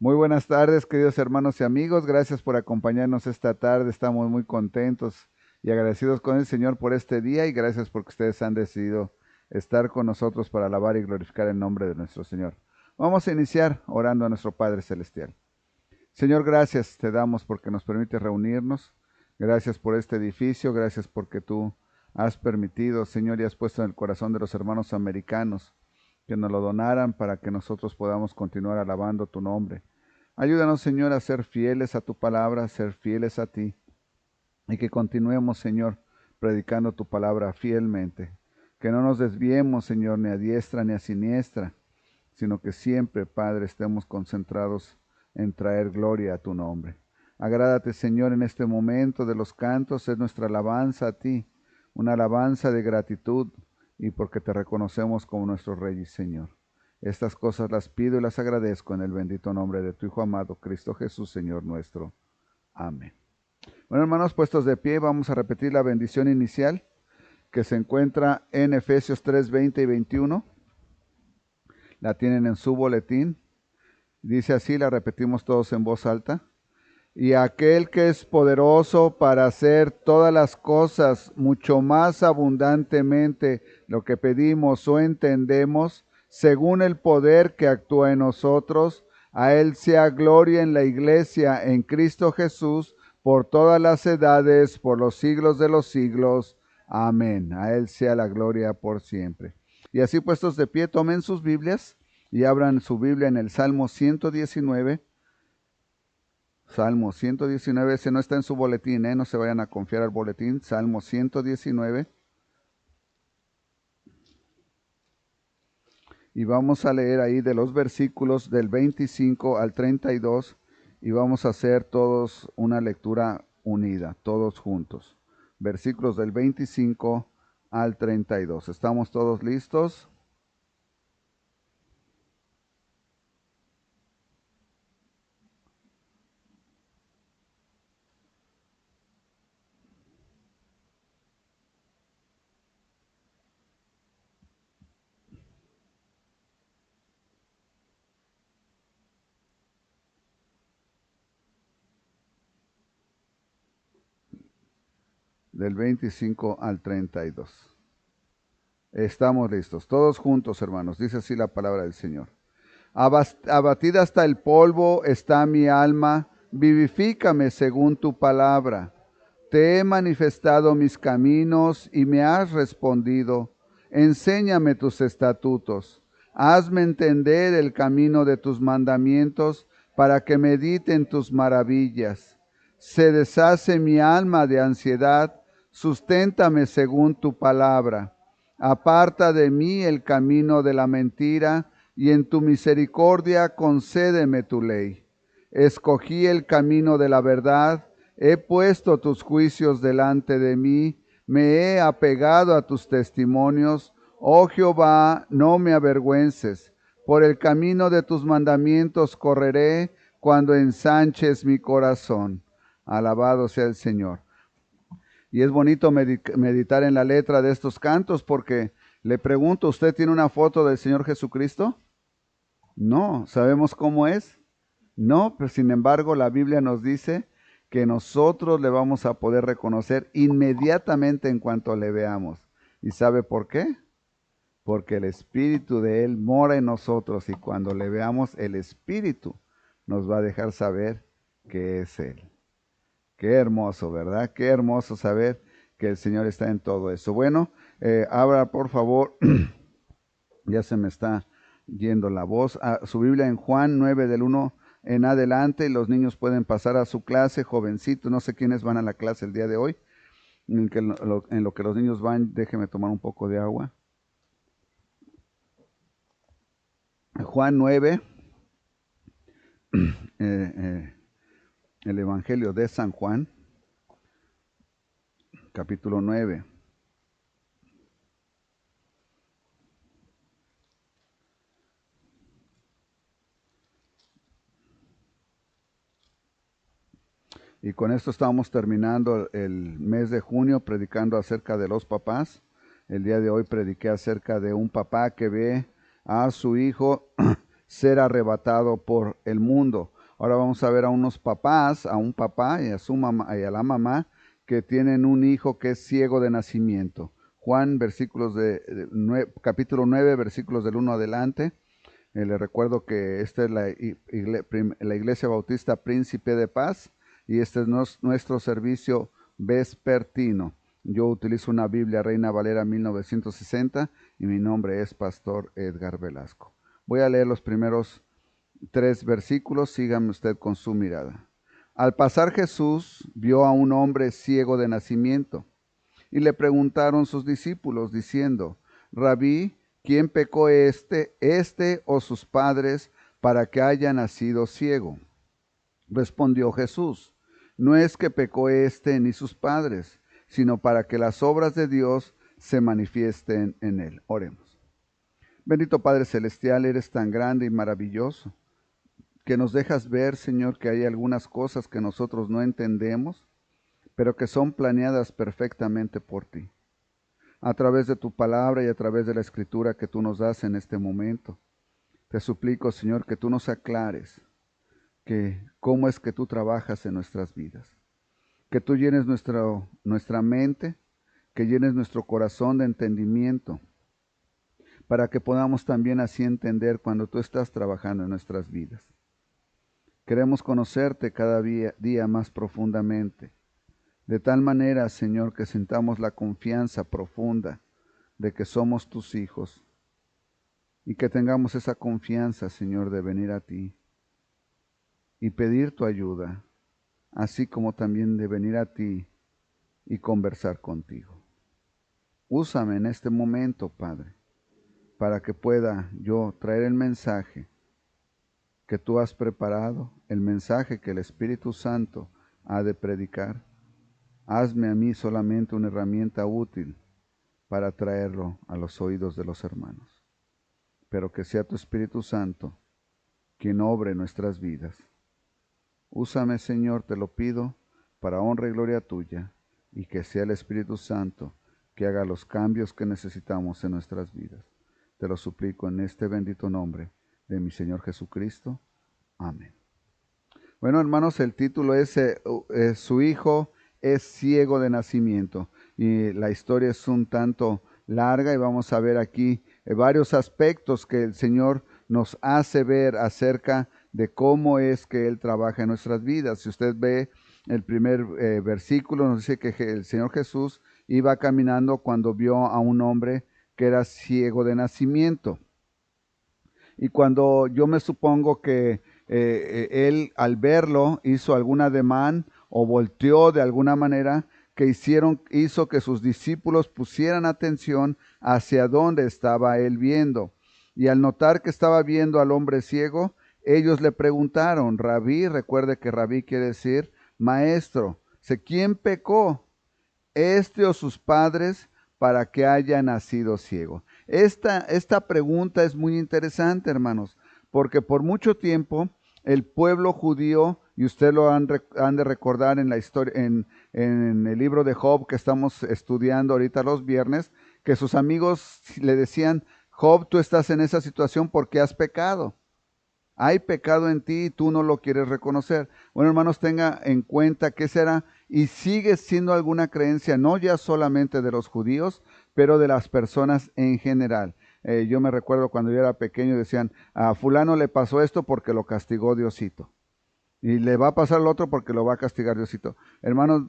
Muy buenas tardes, queridos hermanos y amigos. Gracias por acompañarnos esta tarde. Estamos muy contentos y agradecidos con el Señor por este día y gracias porque ustedes han decidido estar con nosotros para alabar y glorificar el nombre de nuestro Señor. Vamos a iniciar orando a nuestro Padre Celestial. Señor, gracias te damos porque nos permite reunirnos. Gracias por este edificio. Gracias porque tú has permitido, Señor, y has puesto en el corazón de los hermanos americanos que nos lo donaran para que nosotros podamos continuar alabando tu nombre. Ayúdanos, Señor, a ser fieles a tu palabra, a ser fieles a ti, y que continuemos, Señor, predicando tu palabra fielmente. Que no nos desviemos, Señor, ni a diestra ni a siniestra, sino que siempre, Padre, estemos concentrados en traer gloria a tu nombre. Agrádate, Señor, en este momento de los cantos, es nuestra alabanza a ti, una alabanza de gratitud, y porque te reconocemos como nuestro Rey y Señor. Estas cosas las pido y las agradezco en el bendito nombre de tu Hijo amado, Cristo Jesús, Señor nuestro. Amén. Bueno, hermanos, puestos de pie, vamos a repetir la bendición inicial que se encuentra en Efesios 3, 20 y 21. La tienen en su boletín. Dice así, la repetimos todos en voz alta. Y aquel que es poderoso para hacer todas las cosas mucho más abundantemente lo que pedimos o entendemos, según el poder que actúa en nosotros, a Él sea gloria en la Iglesia, en Cristo Jesús, por todas las edades, por los siglos de los siglos. Amén. A Él sea la gloria por siempre. Y así puestos de pie, tomen sus Biblias y abran su Biblia en el Salmo 119. Salmo 119, ese no está en su boletín, no se vayan a confiar al boletín. Salmo 119. Y vamos a leer ahí de los versículos del 25 al 32 y vamos a hacer todos una lectura unida, todos juntos. Versículos del 25 al 32. ¿Estamos todos listos? Del 25 al 32. Estamos listos. Todos juntos, hermanos. Dice así la palabra del Señor. Abatida hasta el polvo está mi alma, vivifícame según tu palabra. Te he manifestado mis caminos y me has respondido. Enséñame tus estatutos. Hazme entender el camino de tus mandamientos para que medite en tus maravillas. Se deshace mi alma de ansiedad, susténtame según tu palabra. Aparta de mí el camino de la mentira, y en tu misericordia concédeme tu ley. Escogí el camino de la verdad, he puesto tus juicios delante de mí, me he apegado a tus testimonios. Oh Jehová, no me avergüences, por el camino de tus mandamientos correré cuando ensanches mi corazón. Alabado sea el Señor. Y es bonito meditar en la letra de estos cantos porque le pregunto, ¿usted tiene una foto del Señor Jesucristo? No, ¿sabemos cómo es? No, pero sin embargo la Biblia nos dice que nosotros le vamos a poder reconocer inmediatamente en cuanto le veamos. ¿Y sabe por qué? Porque el Espíritu de Él mora en nosotros y cuando le veamos el Espíritu nos va a dejar saber que es Él. Qué hermoso, ¿verdad? Qué hermoso saber que el Señor está en todo eso. Bueno, abra por favor, ya se me está yendo la voz, a su Biblia en Juan 9 del 1 en adelante. Los niños pueden pasar a su clase, jovencitos, no sé quiénes van a la clase el día de hoy. En lo que los niños van, déjeme tomar un poco de agua. Juan 9, el Evangelio de San Juan, capítulo 9. Y con esto estamos terminando el mes de junio predicando acerca de los papás. El día de hoy prediqué acerca de un papá que ve a su hijo ser arrebatado por el mundo. Ahora vamos a ver a unos papás, a un papá y a su mamá y a la mamá que tienen un hijo que es ciego de nacimiento. Juan, capítulo 9, versículos del 1 adelante. Les recuerdo que esta es la Iglesia Bautista Príncipe de Paz y este es nuestro servicio vespertino. Yo utilizo una Biblia Reina Valera 1960 y mi nombre es Pastor Edgar Velasco. Voy a leer los primeros 3 versículos, sígame usted con su mirada. Al pasar Jesús vio a un hombre ciego de nacimiento y le preguntaron sus discípulos diciendo, Rabí, ¿quién pecó este o sus padres para que haya nacido ciego? Respondió Jesús, no es que pecó este ni sus padres, sino para que las obras de Dios se manifiesten en él. Oremos. Bendito Padre Celestial, eres tan grande y maravilloso, que nos dejas ver, Señor, que hay algunas cosas que nosotros no entendemos, pero que son planeadas perfectamente por ti. A través de tu palabra y a través de la escritura que tú nos das en este momento, te suplico, Señor, que tú nos aclares que cómo es que tú trabajas en nuestras vidas. Que tú llenes nuestra mente, que llenes nuestro corazón de entendimiento, para que podamos también así entender cuando tú estás trabajando en nuestras vidas. Queremos conocerte cada día más profundamente, de tal manera, Señor, que sintamos la confianza profunda de que somos tus hijos y que tengamos esa confianza, Señor, de venir a ti y pedir tu ayuda, así como también de venir a ti y conversar contigo. Úsame en este momento, Padre, para que pueda yo traer el mensaje que tú has preparado, el mensaje que el Espíritu Santo ha de predicar. Hazme a mí solamente una herramienta útil para traerlo a los oídos de los hermanos, pero que sea tu Espíritu Santo quien obre nuestras vidas. Úsame, Señor, te lo pido, para honra y gloria tuya, y que sea el Espíritu Santo que haga los cambios que necesitamos en nuestras vidas. Te lo suplico en este bendito nombre de mi Señor Jesucristo. Amén. Bueno, hermanos, el título es Su hijo es ciego de nacimiento, y la historia es un tanto larga y vamos a ver aquí varios aspectos que el Señor nos hace ver acerca de cómo es que Él trabaja en nuestras vidas. Si usted ve el primer versículo, nos dice que el Señor Jesús iba caminando cuando vio a un hombre que era ciego de nacimiento. Y cuando yo me supongo que él al verlo hizo algún ademán o volteó de alguna manera que hizo que sus discípulos pusieran atención hacia dónde estaba él viendo. Y al notar que estaba viendo al hombre ciego, ellos le preguntaron, Rabí, recuerde que Rabí quiere decir maestro, ¿quién pecó, este o sus padres, para que haya nacido ciego? Esta pregunta es muy interesante, hermanos, porque por mucho tiempo el pueblo judío, y usted lo han de recordar en la historia, en el libro de Job que estamos estudiando ahorita los viernes, que sus amigos le decían, Job, tú estás en esa situación porque has pecado. Hay pecado en ti y tú no lo quieres reconocer. Bueno, hermanos, tenga en cuenta que será y sigue siendo alguna creencia, no ya solamente de los judíos, pero de las personas en general. Yo me recuerdo cuando yo era pequeño, decían, a fulano le pasó esto porque lo castigó Diosito. Y le va a pasar lo otro porque lo va a castigar Diosito. Hermanos,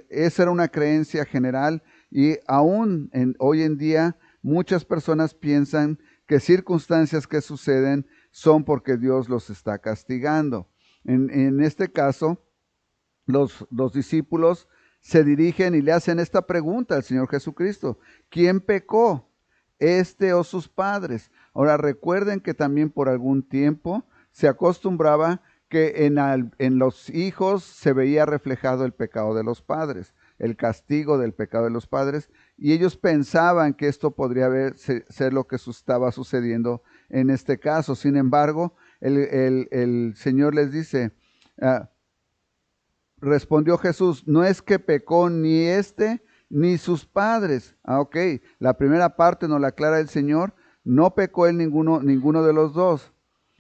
esa era una creencia general y aún hoy en día muchas personas piensan que circunstancias que suceden son porque Dios los está castigando. En este caso, los discípulos se dirigen y le hacen esta pregunta al Señor Jesucristo. ¿Quién pecó, este o sus padres? Ahora recuerden que también por algún tiempo se acostumbraba que en los hijos se veía reflejado el pecado de los padres, el castigo del pecado de los padres, y ellos pensaban que esto podría ser lo que estaba sucediendo en este caso. Sin embargo, el Señor les dice, respondió Jesús, no es que pecó ni este ni sus padres. Ok, la primera parte nos la aclara el Señor, no pecó él ninguno de los dos.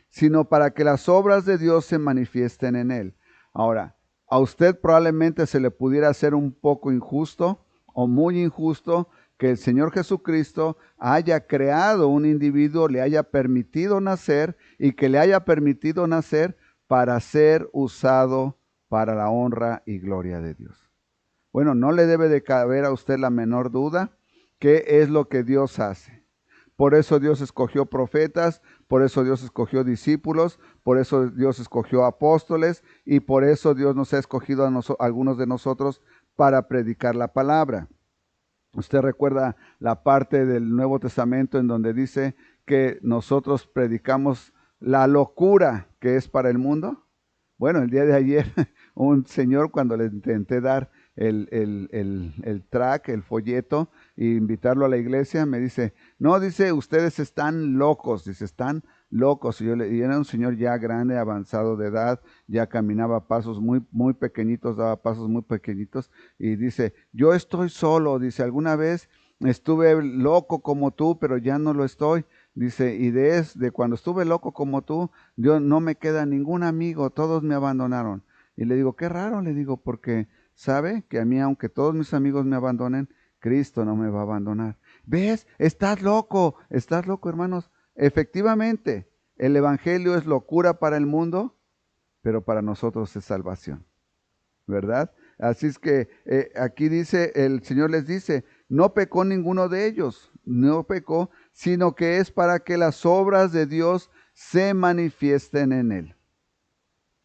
sino para que las obras de Dios se manifiesten en él. Ahora, a usted probablemente se le pudiera hacer un poco injusto o muy injusto que el Señor Jesucristo haya creado un individuo, le haya permitido nacer y que le haya permitido nacer para ser usado para la honra y gloria de Dios. Bueno, no le debe de caber a usted la menor duda qué es lo que Dios hace. Por eso Dios escogió profetas, por eso Dios escogió discípulos, por eso Dios escogió apóstoles y por eso Dios nos ha escogido a algunos de nosotros para predicar la palabra. Usted recuerda la parte del Nuevo Testamento en donde dice que nosotros predicamos la locura que es para el mundo. Bueno, el día de ayer un señor, cuando le intenté dar el track, el folleto, e invitarlo a la iglesia, me dice, no, dice, ustedes están locos, dice, están locos. Y era un señor ya grande, avanzado de edad, ya caminaba pasos muy pequeñitos, daba pasos muy pequeñitos, y dice, yo estoy solo, dice, alguna vez estuve loco como tú, pero ya no lo estoy. Dice, y de cuando estuve loco como tú, yo no me queda ningún amigo, todos me abandonaron. Y le digo, qué raro, le digo, porque sabe que a mí, aunque todos mis amigos me abandonen, Cristo no me va a abandonar. ¿Ves? Estás loco, hermanos. Efectivamente, el Evangelio es locura para el mundo, pero para nosotros es salvación, ¿verdad? Así es que aquí dice, el Señor les dice, no pecó ninguno de ellos, no pecó, sino que es para que las obras de Dios se manifiesten en él.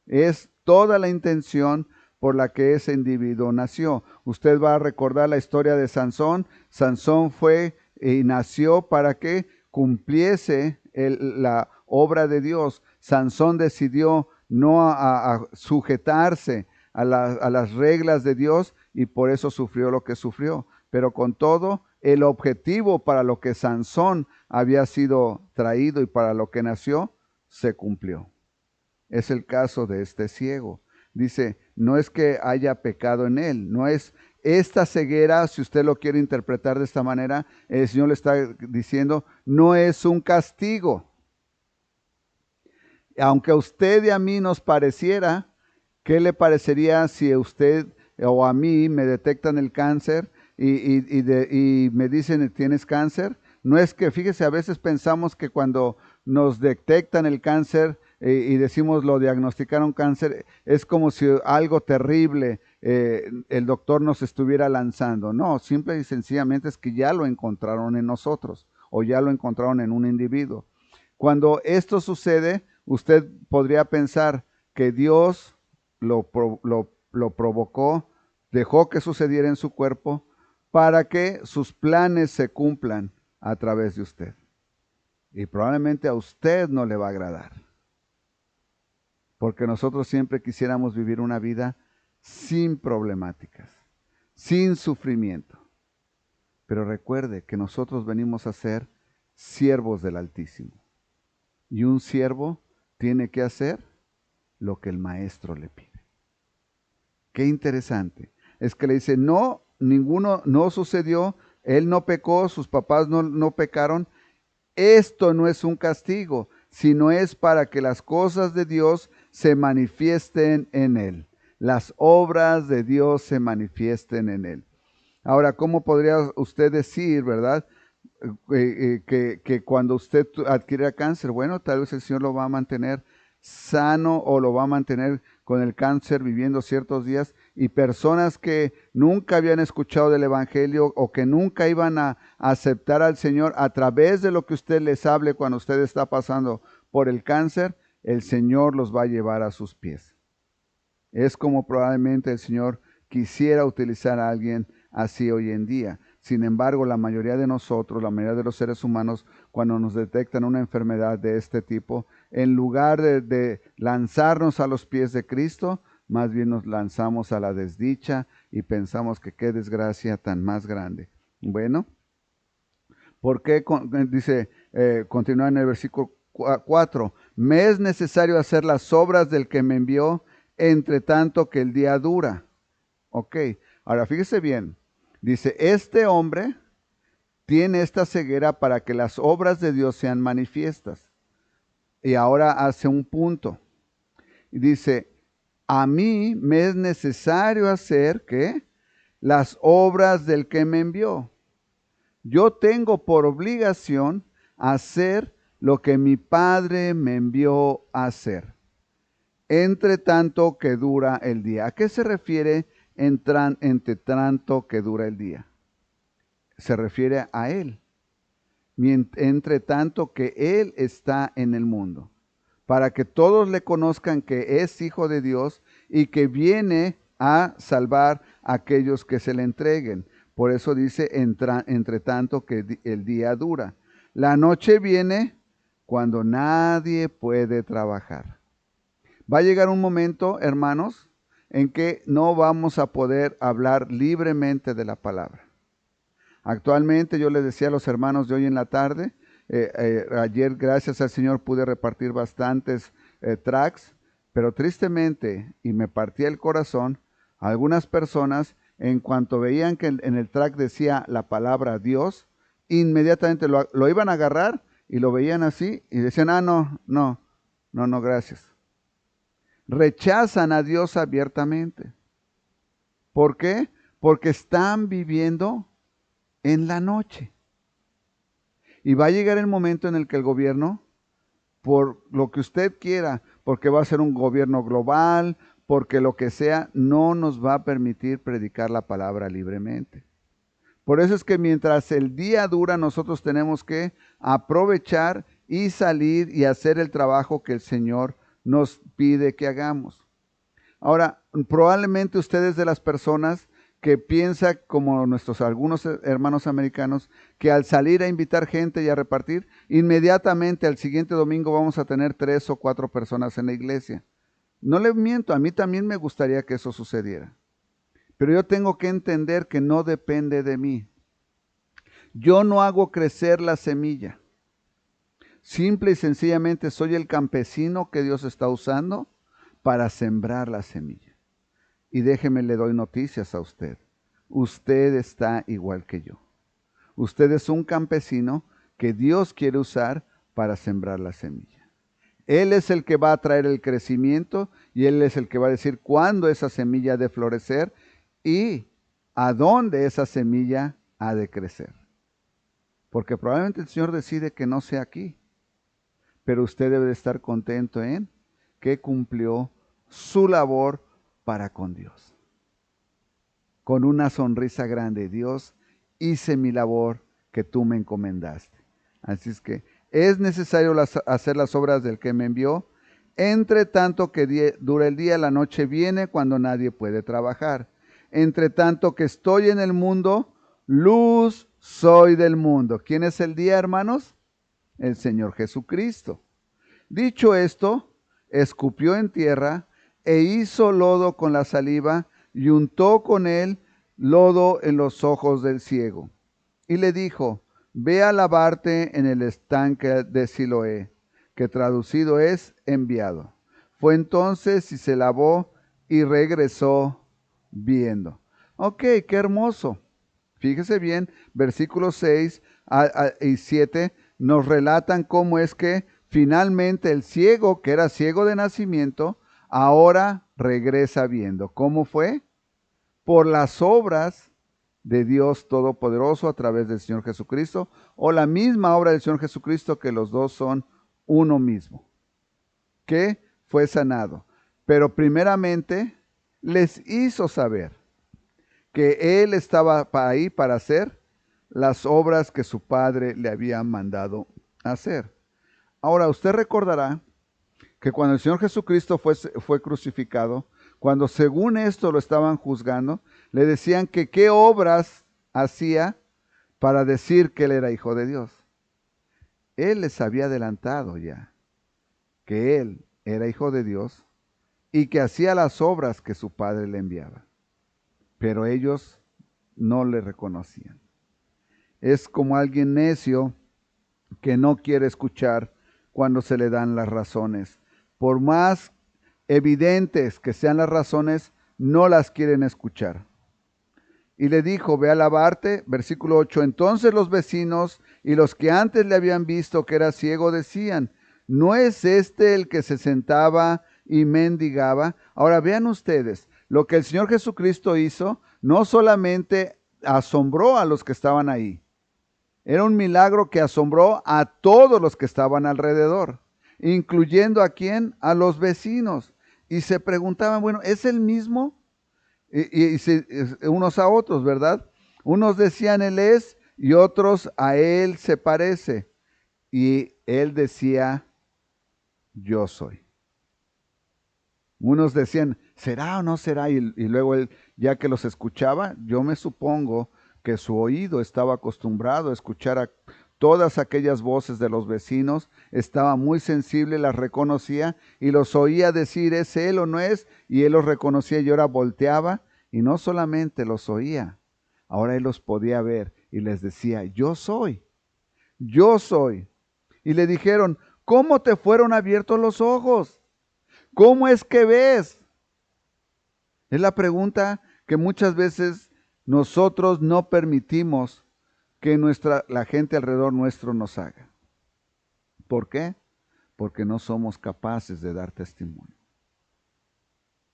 Es toda la intención por la que ese individuo nació. Usted va a recordar la historia de Sansón. Sansón fue y nació para que cumpliese la obra de Dios. Sansón decidió no a sujetarse a las reglas de Dios y por eso sufrió lo que sufrió. Pero con todo, el objetivo para lo que Sansón había sido traído y para lo que nació, se cumplió. Es el caso de este ciego. Dice, no es que haya pecado en él, no es esta ceguera, si usted lo quiere interpretar de esta manera, el Señor le está diciendo, no es un castigo. Aunque a usted y a mí nos pareciera, ¿qué le parecería si a usted o a mí me detectan el cáncer y me dicen tienes cáncer? No es que, fíjese, a veces pensamos que cuando nos detectan el cáncer y decimos lo diagnosticaron cáncer, es como si algo terrible el doctor nos estuviera lanzando. No, simple y sencillamente es que ya lo encontraron en nosotros o ya lo encontraron en un individuo. Cuando esto sucede, usted podría pensar que Dios lo provocó, dejó que sucediera en su cuerpo para que sus planes se cumplan a través de usted. Y probablemente a usted no le va a agradar. Porque nosotros siempre quisiéramos vivir una vida sin problemáticas, sin sufrimiento. Pero recuerde que nosotros venimos a ser siervos del Altísimo. Y un siervo tiene que hacer lo que el maestro le pide. Qué interesante. Es que le dice, no, ninguno, no sucedió, él no pecó, sus papás no pecaron. Esto no es un castigo, sino es para que las cosas de Dios se manifiesten en él. Las obras de Dios se manifiesten en él. Ahora, ¿cómo podría usted decir, verdad? Que cuando usted adquiera cáncer, bueno, tal vez el Señor lo va a mantener sano o lo va a mantener con el cáncer viviendo ciertos días, y personas que nunca habían escuchado del Evangelio o que nunca iban a aceptar al Señor a través de lo que usted les hable cuando usted está pasando por el cáncer, el Señor los va a llevar a sus pies. Es como probablemente el Señor quisiera utilizar a alguien así hoy en día. Sin embargo, la mayoría de nosotros, la mayoría de los seres humanos, cuando nos detectan una enfermedad de este tipo, en lugar de lanzarnos a los pies de Cristo, más bien nos lanzamos a la desdicha y pensamos que qué desgracia tan más grande. Bueno, ¿por qué? Dice, continúa en el versículo 4, me es necesario hacer las obras del que me envió, entre tanto que el día dura. Ok, ahora fíjese bien, dice, este hombre tiene esta ceguera para que las obras de Dios sean manifiestas. Y ahora hace un punto. Y dice, a mí me es necesario hacer, ¿qué? Las obras del que me envió. Yo tengo por obligación hacer lo que mi Padre me envió a hacer, entre tanto que dura el día. ¿A qué se refiere entre tanto que dura el día? Se refiere a Él, entre tanto que Él está en el mundo, para que todos le conozcan que es Hijo de Dios y que viene a salvar a aquellos que se le entreguen. Por eso dice, entre tanto que el día dura. La noche viene cuando nadie puede trabajar. Va a llegar un momento, hermanos, en que no vamos a poder hablar libremente de la palabra. Actualmente yo les decía a los hermanos de hoy en la tarde, ayer gracias al Señor pude repartir bastantes tracts, pero tristemente, y me partía el corazón, algunas personas en cuanto veían que en el tract decía la palabra Dios, inmediatamente lo iban a agarrar y lo veían así y decían, no, gracias. Rechazan a Dios abiertamente. ¿Por qué? Porque están viviendo en la noche. Y va a llegar el momento en el que el gobierno, por lo que usted quiera, porque va a ser un gobierno global, porque lo que sea, no nos va a permitir predicar la palabra libremente. Por eso es que mientras el día dura, nosotros tenemos que aprovechar y salir y hacer el trabajo que el Señor nos pide que hagamos. Ahora, probablemente ustedes de las personas que piensa como nuestros algunos hermanos americanos, que al salir a invitar gente y a repartir, inmediatamente al siguiente domingo vamos a tener 3 o 4 personas en la iglesia. No les miento, a mí también me gustaría que eso sucediera. Pero yo tengo que entender que no depende de mí. Yo no hago crecer la semilla. Simple y sencillamente soy el campesino que Dios está usando para sembrar la semilla. Y déjeme, le doy noticias a usted. Usted está igual que yo. Usted es un campesino que Dios quiere usar para sembrar la semilla. Él es el que va a traer el crecimiento y Él es el que va a decir cuándo esa semilla ha de florecer y a dónde esa semilla ha de crecer. Porque probablemente el Señor decide que no sea aquí, pero usted debe de estar contento en que cumplió su labor para con Dios. Con una sonrisa grande, Dios, hice mi labor que tú me encomendaste. Así es que es necesario hacer las obras del que me envió. Entre tanto que dura el día, la noche viene cuando nadie puede trabajar. Entre tanto que estoy en el mundo, luz soy del mundo. ¿Quién es el día, hermanos? El Señor Jesucristo. Dicho esto, escupió en tierra e hizo lodo con la saliva y untó con él lodo en los ojos del ciego. Y le dijo, ve a lavarte en el estanque de Siloé, que traducido es enviado. Fue entonces y se lavó y regresó viendo. Ok, qué hermoso. Fíjese bien, versículos 6 y 7 nos relatan cómo es que finalmente el ciego, que era ciego de nacimiento, ahora regresa viendo. ¿Cómo fue? Por las obras de Dios Todopoderoso a través del Señor Jesucristo, o la misma obra del Señor Jesucristo, que los dos son uno mismo, que fue sanado. Pero primeramente les hizo saber que Él estaba ahí para hacer las obras que su Padre le había mandado hacer. Ahora, usted recordará que cuando el Señor Jesucristo fue crucificado, cuando según esto lo estaban juzgando, le decían que qué obras hacía para decir que Él era Hijo de Dios. Él les había adelantado ya que Él era Hijo de Dios y que hacía las obras que su Padre le enviaba. Pero ellos no le reconocían. Es como alguien necio que no quiere escuchar cuando se le dan las razones. Por más evidentes que sean las razones, no las quieren escuchar. Y le dijo, ve a lavarte, versículo 8. Entonces los vecinos y los que antes le habían visto que era ciego decían, ¿no es este el que se sentaba y mendigaba? Ahora vean ustedes, lo que el Señor Jesucristo hizo no solamente asombró a los que estaban ahí, era un milagro que asombró a todos los que estaban alrededor, incluyendo ¿a quién? A los vecinos. Y se preguntaban, bueno, ¿es el mismo? Unos a otros, ¿verdad? Unos decían Él es y otros a Él se parece. Y Él decía, yo soy. Unos decían, ¿será o no será? Y luego Él, ya que los escuchaba, yo me supongo que su oído estaba acostumbrado a escuchar a todas aquellas voces de los vecinos, estaba muy sensible, las reconocía y los oía decir, ¿es Él o no es? Y Él los reconocía y ahora volteaba y no solamente los oía, ahora Él los podía ver y les decía, yo soy, yo soy. Y le dijeron, ¿cómo te fueron abiertos los ojos? ¿Cómo es que ves? Es la pregunta que muchas veces nosotros no permitimos que la gente alrededor nuestro nos haga. ¿Por qué? Porque no somos capaces de dar testimonio.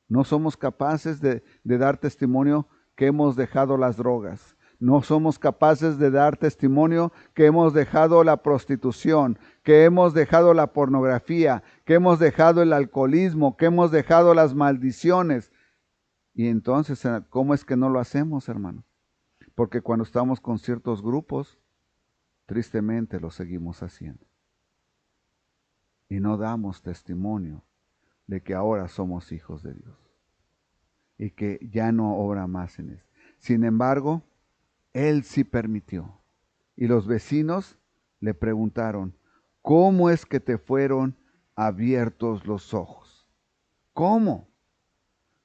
No somos capaces de dar testimonio que hemos dejado las drogas. No somos capaces de dar testimonio que hemos dejado la prostitución, que hemos dejado la pornografía, que hemos dejado el alcoholismo, que hemos dejado las maldiciones. Y entonces, ¿cómo es que no lo hacemos, hermano? Porque cuando estamos con ciertos grupos, tristemente lo seguimos haciendo. Y no damos testimonio de que ahora somos hijos de Dios. Y que ya no obra más en eso. Sin embargo, Él sí permitió. Y los vecinos le preguntaron, ¿cómo es que te fueron abiertos los ojos? ¿Cómo?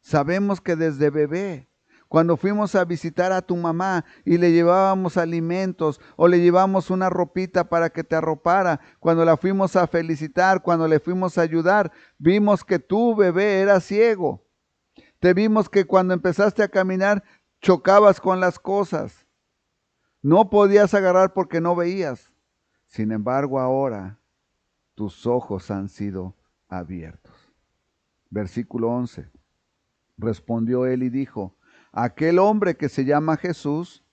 Sabemos que desde bebé, cuando fuimos a visitar a tu mamá y le llevábamos alimentos o le llevamos una ropita para que te arropara, cuando la fuimos a felicitar, cuando le fuimos a ayudar, vimos que tu bebé era ciego. Te vimos que cuando empezaste a caminar chocabas con las cosas. No podías agarrar porque no veías. Sin embargo, ahora tus ojos han sido abiertos. Versículo 11. Respondió él y dijo, aquel hombre que se llama Jesús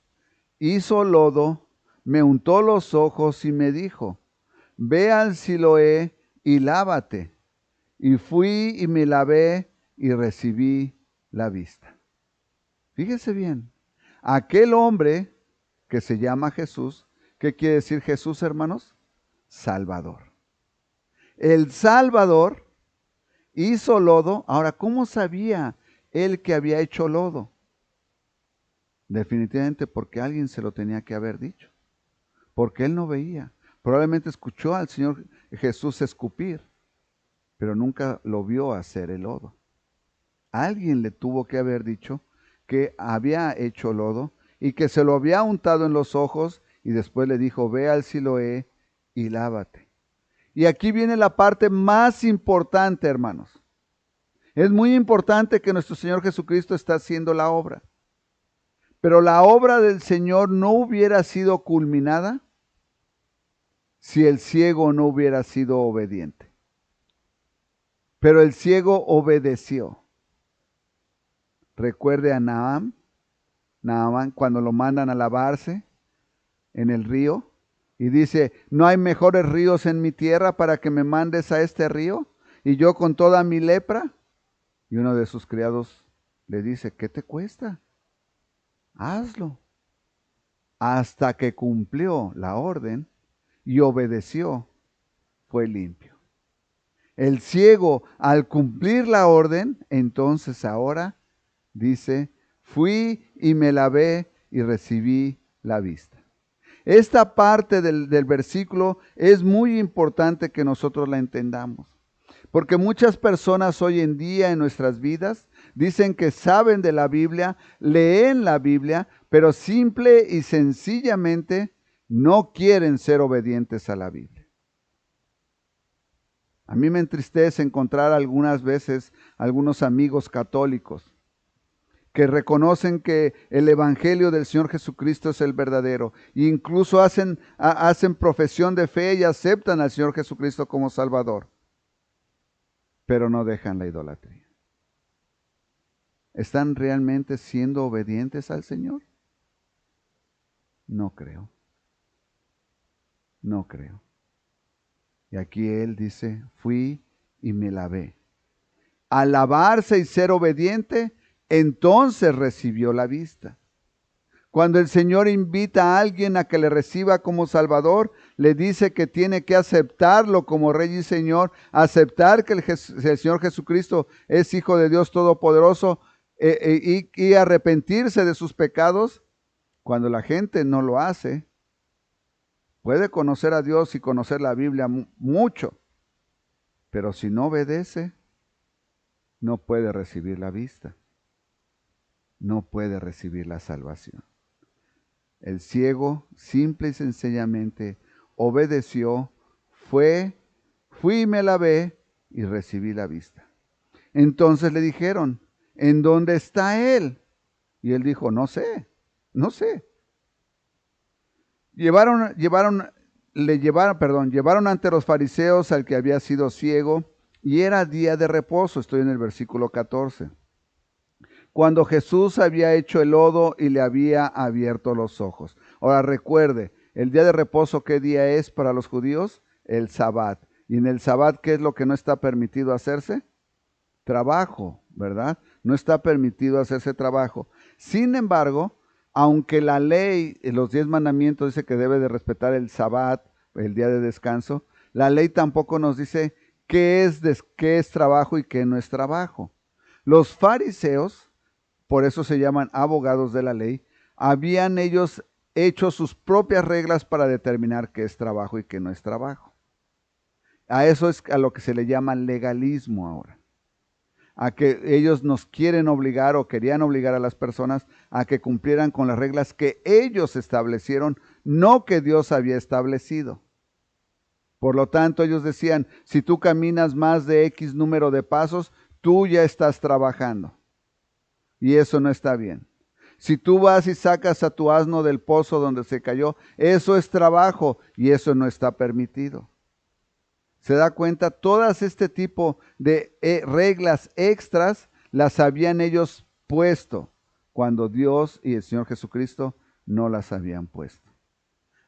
hizo lodo, me untó los ojos y me dijo, ve al Siloé y lávate. Y fui y me lavé y recibí la vista. Fíjese bien, aquel hombre que se llama Jesús, ¿qué quiere decir Jesús, hermanos? Salvador. El Salvador hizo lodo. Ahora, ¿cómo sabía él que había hecho lodo? Definitivamente porque alguien se lo tenía que haber dicho, porque él no veía. Probablemente escuchó al Señor Jesús escupir, pero nunca lo vio hacer el lodo. Alguien le tuvo que haber dicho que había hecho lodo y que se lo había untado en los ojos y después le dijo, ve al Siloé y lávate. Y aquí viene la parte más importante, hermanos. Es muy importante que nuestro Señor Jesucristo está haciendo la obra. Pero la obra del Señor no hubiera sido culminada si el ciego no hubiera sido obediente. Pero el ciego obedeció. Recuerde a Naamán cuando lo mandan a lavarse en el río y dice, ¿no hay mejores ríos en mi tierra para que me mandes a este río? Y yo con toda mi lepra. Y uno de sus criados le dice, ¿qué te cuesta? Hazlo. Hasta que cumplió la orden y obedeció, fue limpio. El ciego, al cumplir la orden, entonces ahora dice, fui y me lavé y recibí la vista. Esta parte del versículo es muy importante que nosotros la entendamos, porque muchas personas hoy en día en nuestras vidas dicen que saben de la Biblia, leen la Biblia, pero simple y sencillamente no quieren ser obedientes a la Biblia. A mí me entristece encontrar algunas veces algunos amigos católicos que reconocen que el Evangelio del Señor Jesucristo es el verdadero. E incluso hacen profesión de fe y aceptan al Señor Jesucristo como Salvador, pero no dejan la idolatría. ¿Están realmente siendo obedientes al Señor? No creo. No creo. Y aquí Él dice, fui y me lavé. Al lavarse y ser obediente, entonces recibió la vista. Cuando el Señor invita a alguien a que le reciba como Salvador, le dice que tiene que aceptarlo como Rey y Señor, aceptar que el Señor Jesucristo es Hijo de Dios Todopoderoso y arrepentirse de sus pecados. Cuando la gente no lo hace, puede conocer a Dios y conocer la Biblia mucho, pero si no obedece, no puede recibir la vista, no puede recibir la salvación. El ciego simple y sencillamente obedeció, fui y me lavé y recibí la vista. Entonces le dijeron, ¿en dónde está él? Y él dijo, no sé. Llevaron ante los fariseos al que había sido ciego, y era día de reposo. Estoy en el versículo 14. Cuando Jesús había hecho el lodo y le había abierto los ojos. Ahora recuerde, el día de reposo, ¿qué día es para los judíos? El Sabbat. Y en el Sabbat, ¿qué es lo que no está permitido hacerse? Trabajo, ¿verdad? No está permitido hacerse trabajo. Sin embargo, aunque la ley, los 10 mandamientos dice que debe de respetar el Sabbat, el día de descanso, la ley tampoco nos dice qué es trabajo y qué no es trabajo. Los fariseos, por eso se llaman abogados de la ley, habían ellos hecho sus propias reglas para determinar qué es trabajo y qué no es trabajo. A eso es a lo que se le llama legalismo ahora. A que ellos nos quieren obligar o querían obligar a las personas a que cumplieran con las reglas que ellos establecieron, no que Dios había establecido. Por lo tanto, ellos decían, si tú caminas más de X número de pasos, tú ya estás trabajando. Y eso no está bien. Si tú vas y sacas a tu asno del pozo donde se cayó, eso es trabajo y eso no está permitido. ¿Se da cuenta? Todas este tipo de reglas extras las habían ellos puesto cuando Dios y el Señor Jesucristo no las habían puesto.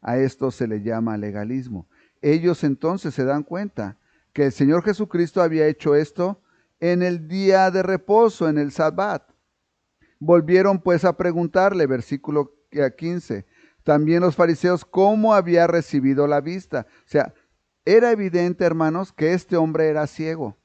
A esto se le llama legalismo. Ellos entonces se dan cuenta que el Señor Jesucristo había hecho esto en el día de reposo, en el Sabbat. Volvieron pues a preguntarle, versículo 15, también los fariseos, ¿cómo había recibido la vista? O sea, era evidente, hermanos, que este hombre era ciego.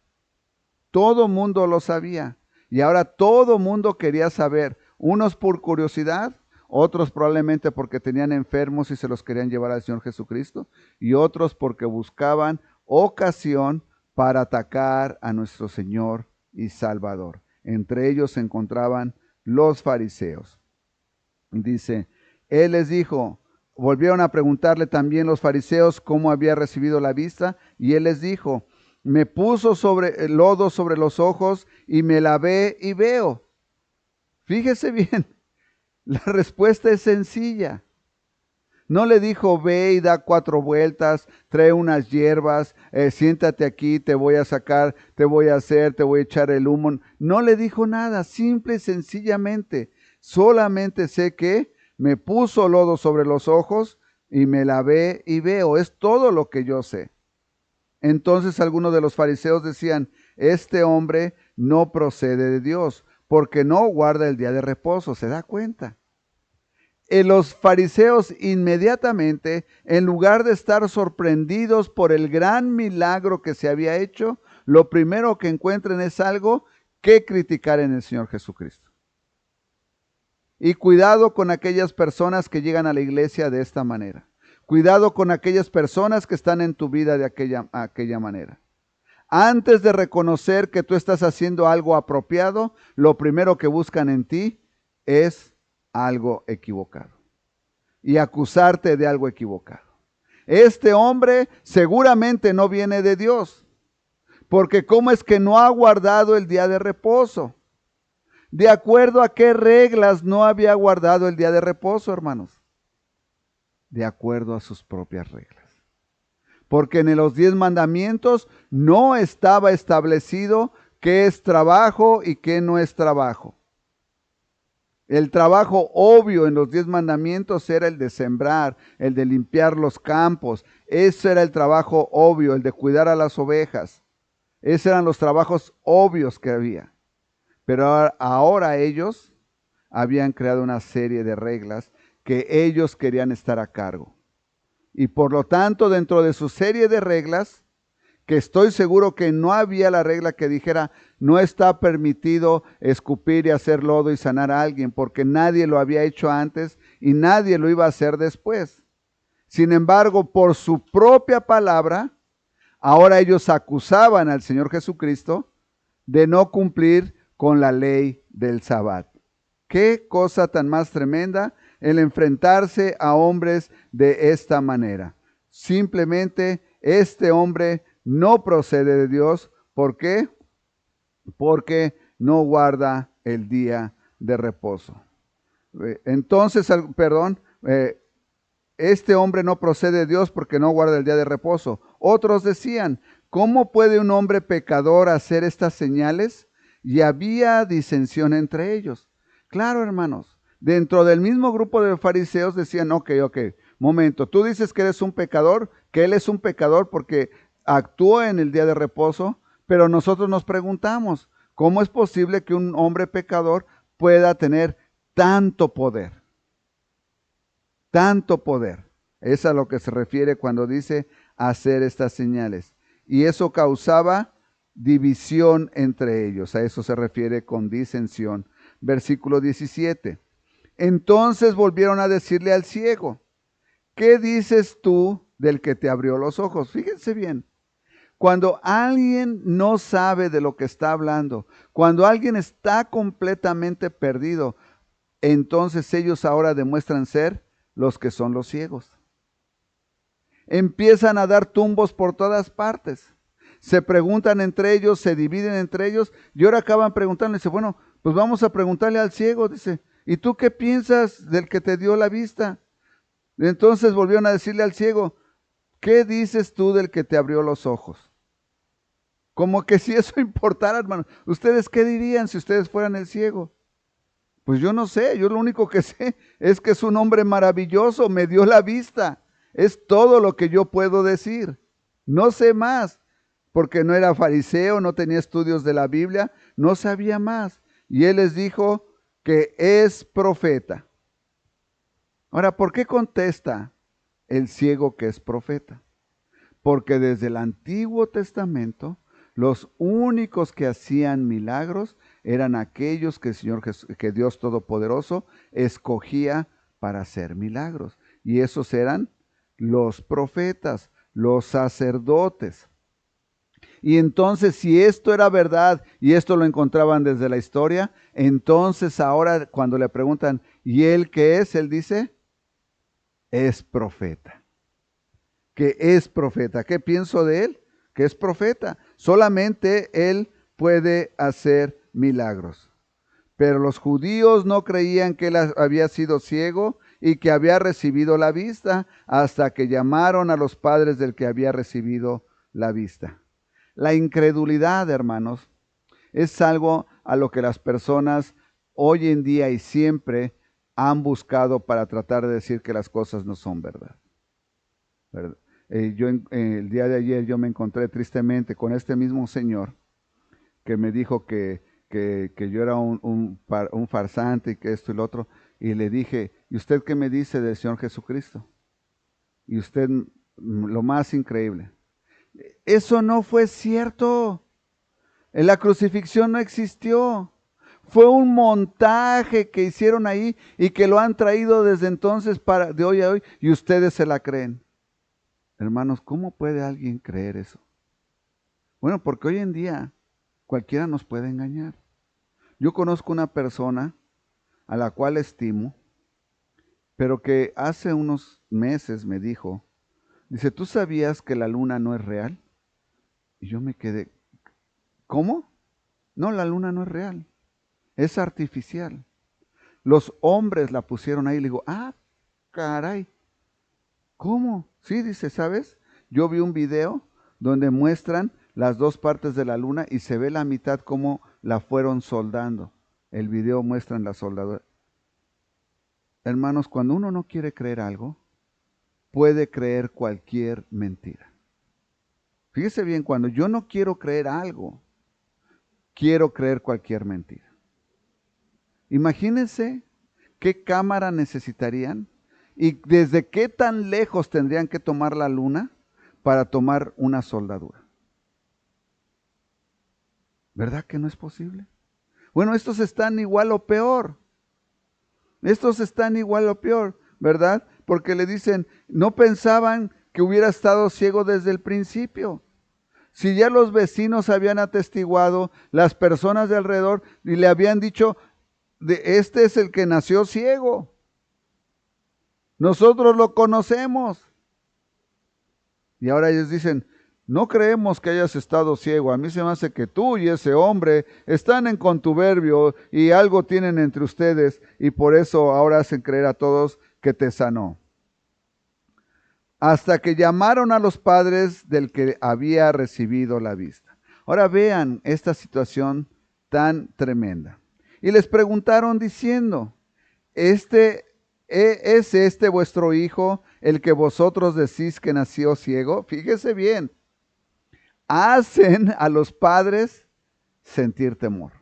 Todo mundo lo sabía. Y ahora todo mundo quería saber, unos por curiosidad, otros probablemente porque tenían enfermos y se los querían llevar al Señor Jesucristo, y otros porque buscaban ocasión para atacar a nuestro Señor y Salvador. Entre ellos se encontraban los fariseos. Dice, él les dijo, volvieron a preguntarle también los fariseos cómo había recibido la vista, y él les dijo, me puso el lodo sobre los ojos y me lavé y veo. Fíjese bien, la respuesta es sencilla. No le dijo, ve y da 4 vueltas, trae unas hierbas, siéntate aquí, te voy a sacar, te voy a echar el humo. No le dijo nada, simple y sencillamente. Solamente sé que me puso lodo sobre los ojos y me lavé y veo. Es todo lo que yo sé. Entonces algunos de los fariseos decían, este hombre no procede de Dios, porque no guarda el día de reposo. ¿Se da cuenta? Los fariseos inmediatamente, en lugar de estar sorprendidos por el gran milagro que se había hecho, lo primero que encuentran es algo que criticar en el Señor Jesucristo. Y cuidado con aquellas personas que llegan a la iglesia de esta manera. Cuidado con aquellas personas que están en tu vida de aquella manera. Antes de reconocer que tú estás haciendo algo apropiado, lo primero que buscan en ti es algo equivocado y acusarte de algo equivocado. Este hombre seguramente no viene de Dios, porque ¿cómo es que no ha guardado el día de reposo? ¿De acuerdo a qué reglas no había guardado el día de reposo, hermanos? De acuerdo a sus propias reglas. Porque en los 10 mandamientos no estaba establecido qué es trabajo y qué no es trabajo. El trabajo obvio en los 10 mandamientos era el de sembrar, el de limpiar los campos. Ese era el trabajo obvio, el de cuidar a las ovejas. Esos eran los trabajos obvios que había. Pero ahora ellos habían creado una serie de reglas que ellos querían estar a cargo. Y por lo tanto, dentro de su serie de reglas, que estoy seguro que no había la regla que dijera, no está permitido escupir y hacer lodo y sanar a alguien, porque nadie lo había hecho antes y nadie lo iba a hacer después. Sin embargo, por su propia palabra, ahora ellos acusaban al Señor Jesucristo de no cumplir con la ley del Sabbat. Qué cosa tan más tremenda el enfrentarse a hombres de esta manera. Simplemente este hombre no procede de Dios. ¿Por qué? Porque no guarda el día de reposo. Entonces, este hombre no procede de Dios porque no guarda el día de reposo. Otros decían, ¿cómo puede un hombre pecador hacer estas señales? Y había disensión entre ellos. Claro, hermanos, dentro del mismo grupo de fariseos decían, ok, momento, tú dices que eres un pecador, que él es un pecador porque actuó en el día de reposo, pero nosotros nos preguntamos, ¿cómo es posible que un hombre pecador pueda tener tanto poder? Tanto poder. Es a lo que se refiere cuando dice hacer estas señales. Y eso causaba división entre ellos. A eso se refiere con disensión. Versículo 17. Entonces volvieron a decirle al ciego, ¿qué dices tú del que te abrió los ojos? Fíjense bien. Cuando alguien no sabe de lo que está hablando, cuando alguien está completamente perdido, entonces ellos ahora demuestran ser los que son los ciegos. Empiezan a dar tumbos por todas partes. Se preguntan entre ellos, se dividen entre ellos, y ahora acaban preguntando, dice, bueno, pues vamos a preguntarle al ciego, dice, ¿y tú qué piensas del que te dio la vista? Entonces volvieron a decirle al ciego, ¿qué dices tú del que te abrió los ojos? Como que si eso importara, hermano. ¿Ustedes qué dirían si ustedes fueran el ciego? Pues yo no sé, yo lo único que sé es que es un hombre maravilloso, me dio la vista. Es todo lo que yo puedo decir. No sé más, porque no era fariseo, no tenía estudios de la Biblia, no sabía más. Y él les dijo que es profeta. Ahora, ¿por qué contesta el ciego que es profeta? Porque desde el Antiguo Testamento, los únicos que hacían milagros eran aquellos que el Señor que Dios Todopoderoso escogía para hacer milagros. Y esos eran los profetas, los sacerdotes. Y entonces, si esto era verdad y esto lo encontraban desde la historia, entonces ahora cuando le preguntan, ¿y él qué es? Él dice, es profeta. Que es profeta. ¿Qué pienso de él? Que es profeta. Solamente él puede hacer milagros. Pero los judíos no creían que él había sido ciego y que había recibido la vista hasta que llamaron a los padres del que había recibido la vista. La incredulidad, hermanos, es algo a lo que las personas hoy en día y siempre han buscado para tratar de decir que las cosas no son verdad. El día de ayer yo me encontré tristemente con este mismo señor que me dijo que yo era un farsante y que esto y lo otro, y le dije, ¿y usted qué me dice del Señor Jesucristo? Y usted, lo más increíble, eso no fue cierto. En la crucifixión no existió. Fue un montaje que hicieron ahí y que lo han traído desde entonces de hoy a hoy y ustedes se la creen. Hermanos, ¿cómo puede alguien creer eso? Bueno, porque hoy en día cualquiera nos puede engañar. Yo conozco una persona a la cual estimo, pero que hace unos meses me dijo, dice, ¿tú sabías que la luna no es real? Y yo me quedé, ¿cómo? No, la luna no es real. es artificial. Los hombres la pusieron ahí y le digo, caray, ¿cómo? Sí, dice, ¿sabes? Yo vi un video donde muestran las dos partes de la luna y se ve la mitad como la fueron soldando. El video muestra la soldadura. Hermanos, cuando uno no quiere creer algo, puede creer cualquier mentira. Fíjese bien, cuando yo no quiero creer algo, quiero creer cualquier mentira. Imagínense qué cámara necesitarían y desde qué tan lejos tendrían que tomar la luna para tomar una soldadura. ¿Verdad que no es posible? Bueno, estos están igual o peor. Estos están igual o peor, ¿verdad? Porque le dicen, no pensaban que hubiera estado ciego desde el principio. Si ya los vecinos habían atestiguado, las personas de alrededor, y le habían dicho, este es el que nació ciego. Nosotros lo conocemos. Y ahora ellos dicen, no creemos que hayas estado ciego. A mí se me hace que tú y ese hombre están en contubernio y algo tienen entre ustedes y por eso ahora hacen creer a todos que te sanó. Hasta que llamaron a los padres del que había recibido la vista. Ahora vean esta situación tan tremenda. Y les preguntaron diciendo, ¿es este vuestro hijo, el que vosotros decís que nació ciego? Fíjese bien, hacen a los padres sentir temor.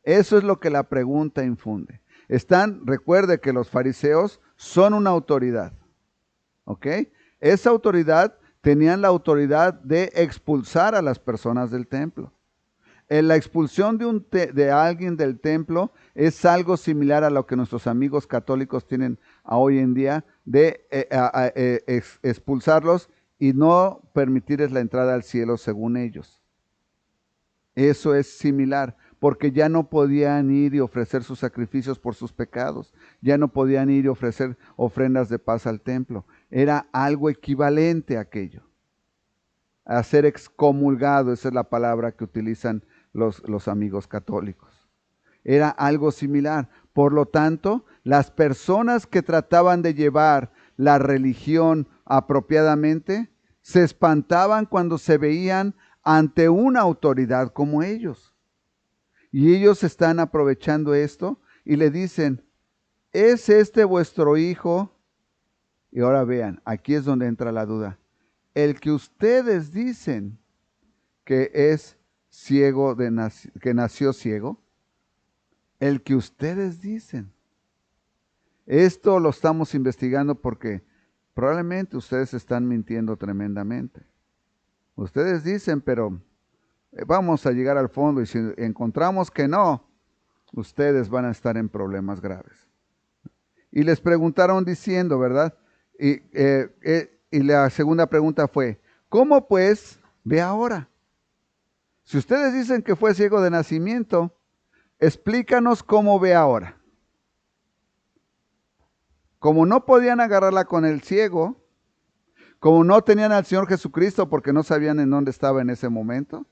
Eso es lo que la pregunta infunde. Recuerde que los fariseos son una autoridad, ¿ok? Esa autoridad, tenían la autoridad de expulsar a las personas del templo. La expulsión de alguien del templo es algo similar a lo que nuestros amigos católicos tienen hoy en día de expulsarlos y no permitirles la entrada al cielo según ellos. Eso es similar, porque ya no podían ir y ofrecer sus sacrificios por sus pecados, ya no podían ir y ofrecer ofrendas de paz al templo. Era algo equivalente a aquello, a ser excomulgado, esa es la palabra que utilizan los amigos católicos. Era algo similar. Por lo tanto, las personas que trataban de llevar la religión apropiadamente se espantaban cuando se veían ante una autoridad como ellos. Y ellos están aprovechando esto y le dicen, ¿es este vuestro hijo? Y ahora vean, aquí es donde entra la duda. El que ustedes dicen que es ciego, que nació ciego, el que ustedes dicen. Esto lo estamos investigando porque probablemente ustedes están mintiendo tremendamente. Ustedes dicen, pero vamos a llegar al fondo y si encontramos que no, ustedes van a estar en problemas graves. Y les preguntaron diciendo, ¿verdad? Y la segunda pregunta fue, ¿cómo pues ve ahora? Si ustedes dicen que fue ciego de nacimiento, explícanos cómo ve ahora. Como no podían agarrarla con el ciego, como no tenían al Señor Jesucristo porque no sabían en dónde estaba en ese momento,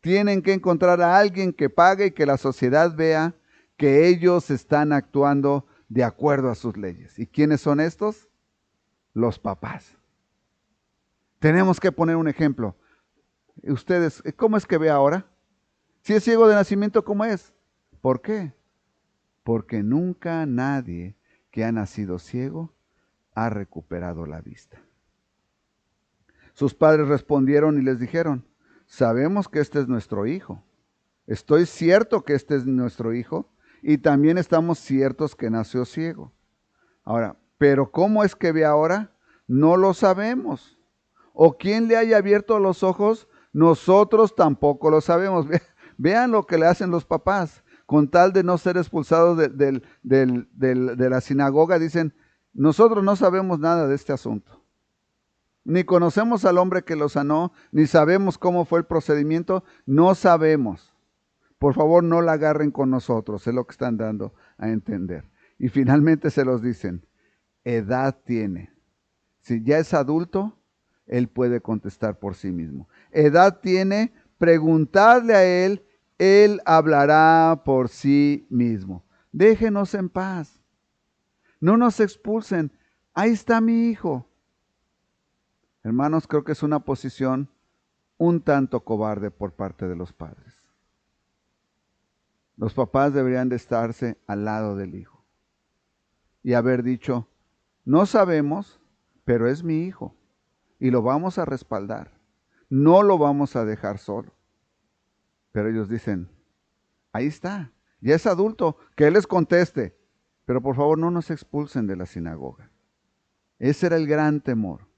tienen que encontrar a alguien que pague y que la sociedad vea que ellos están actuando de acuerdo a sus leyes. ¿Y quiénes son estos? Los papás. Tenemos que poner un ejemplo. Ustedes, ¿cómo es que ve ahora? Si es ciego de nacimiento, ¿cómo es? ¿Por qué? Porque nunca nadie que ha nacido ciego ha recuperado la vista. Sus padres respondieron y les dijeron, sabemos que este es nuestro hijo. Estoy cierto que este es nuestro hijo y también estamos ciertos que nació ciego. Ahora, ¿pero cómo es que ve ahora? No lo sabemos. ¿O quién le haya abierto los ojos? Nosotros tampoco lo sabemos. Vean lo que le hacen los papás. Con tal de no ser expulsados de la sinagoga, dicen, nosotros no sabemos nada de este asunto. Ni conocemos al hombre que lo sanó, ni sabemos cómo fue el procedimiento, no sabemos. Por favor, no la agarren con nosotros, es lo que están dando a entender. Y finalmente se los dicen, edad tiene. Si ya es adulto, él puede contestar por sí mismo. Edad tiene, preguntadle a él Él hablará por sí mismo. Déjenos en paz. No nos expulsen. Ahí está mi hijo. Hermanos, creo que es una posición un tanto cobarde por parte de los padres. Los papás deberían de estarse al lado del hijo y haber dicho, no sabemos, pero es mi hijo y lo vamos a respaldar. No lo vamos a dejar solo. Pero ellos dicen, ahí está, ya es adulto, que él les conteste, pero por favor no nos expulsen de la sinagoga. Ese era el gran temor.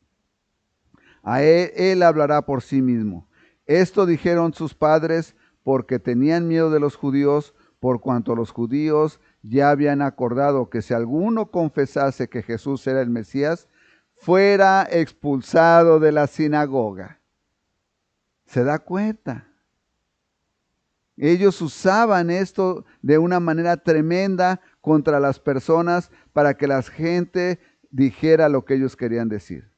A él hablará por sí mismo. Esto dijeron sus padres porque tenían miedo de los judíos, por cuanto los judíos ya habían acordado que si alguno confesase que Jesús era el Mesías, fuera expulsado de la sinagoga. ¿Se da cuenta? Ellos usaban esto de una manera tremenda contra las personas para que la gente dijera lo que ellos querían decir.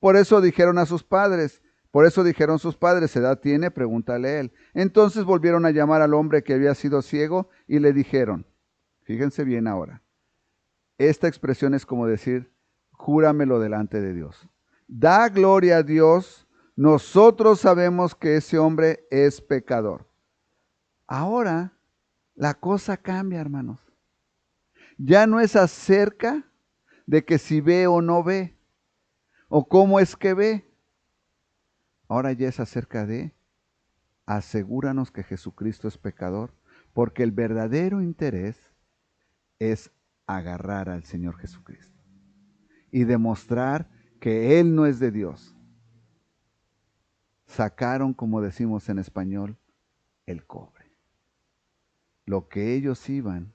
Por eso dijeron sus padres, ¿se edad tiene? Pregúntale a él. Entonces volvieron a llamar al hombre que había sido ciego y le dijeron, fíjense bien ahora, esta expresión es como decir, júramelo delante de Dios. Da gloria a Dios, nosotros sabemos que ese hombre es pecador. Ahora la cosa cambia, hermanos. Ya no es acerca de que si ve o no ve, o cómo es que ve. Ahora ya es acerca de asegúranos que Jesucristo es pecador, porque el verdadero interés es agarrar al Señor Jesucristo y demostrar que Él no es de Dios. Sacaron, como decimos en español, el cobre. Lo que ellos iban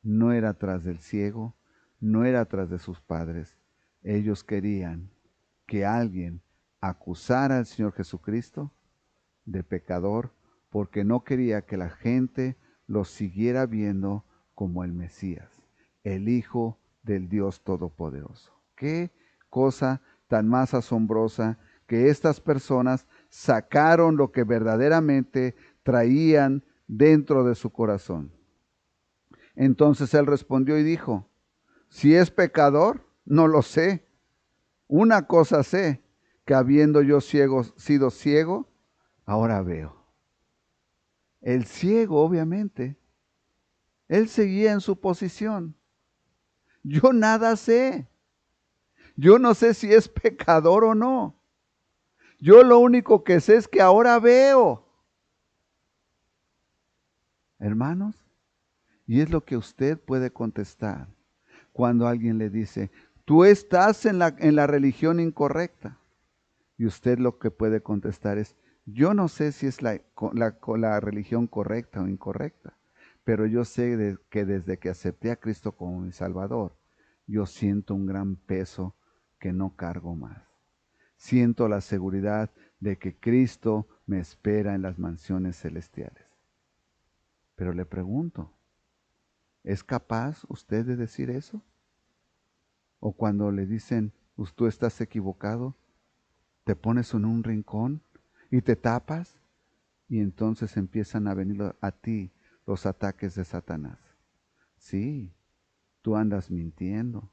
no era tras del ciego, no era tras de sus padres. Ellos querían que alguien acusara al Señor Jesucristo de pecador porque no quería que la gente lo siguiera viendo como el Mesías, el Hijo del Dios Todopoderoso. Qué cosa tan más asombrosa que estas personas sacaron lo que verdaderamente traían dentro de su corazón. Entonces él respondió y dijo, si es pecador, no lo sé. Una cosa sé, que habiendo yo sido ciego, ahora veo. El ciego, obviamente, él seguía en su posición. Yo nada sé. Yo no sé si es pecador o no. Yo lo único que sé es que ahora veo. Hermanos, y es lo que usted puede contestar cuando alguien le dice, tú estás en la religión incorrecta. Y usted lo que puede contestar es, yo no sé si es la religión correcta o incorrecta, pero yo sé que desde que acepté a Cristo como mi Salvador, yo siento un gran peso que no cargo más. Siento la seguridad de que Cristo me espera en las mansiones celestiales. Pero le pregunto, ¿es capaz usted de decir eso? O cuando le dicen, tú estás equivocado, te pones en un rincón y te tapas y entonces empiezan a venir a ti los ataques de Satanás. Sí, tú andas mintiendo.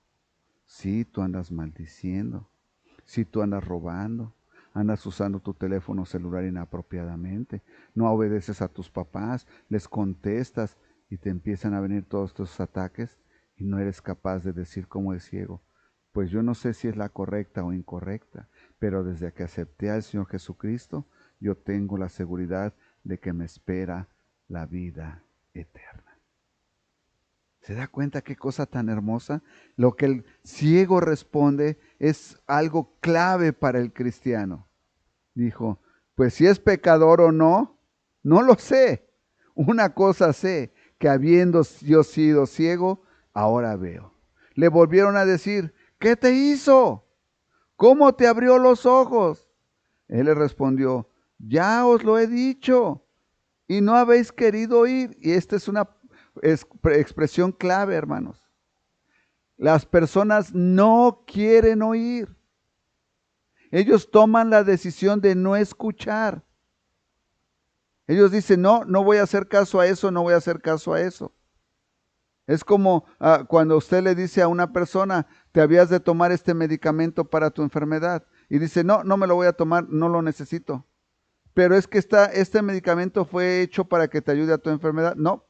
Sí, tú andas maldiciendo. Sí, tú andas robando. Andas usando tu teléfono celular inapropiadamente. No obedeces a tus papás, les contestas y te empiezan a venir todos estos ataques y no eres capaz de decir como el ciego, pues yo no sé si es la correcta o incorrecta, pero desde que acepté al Señor Jesucristo, yo tengo la seguridad de que me espera la vida eterna. ¿Se da cuenta qué cosa tan hermosa? Lo que el ciego responde es algo clave para el cristiano. Dijo, pues si es pecador o no, no lo sé. Una cosa sé, que habiendo yo sido ciego, ahora veo. Le volvieron a decir, ¿qué te hizo? ¿Cómo te abrió los ojos? Él le respondió, ya os lo he dicho y no habéis querido oír. Y esta es una expresión clave, hermanos. Las personas no quieren oír. Ellos toman la decisión de no escuchar. Ellos dicen, no, no voy a hacer caso a eso, no voy a hacer caso a eso. Es como cuando usted le dice a una persona, te habías de tomar este medicamento para tu enfermedad. Y dice, no, no me lo voy a tomar, no lo necesito. Pero es que este medicamento fue hecho para que te ayude a tu enfermedad. No,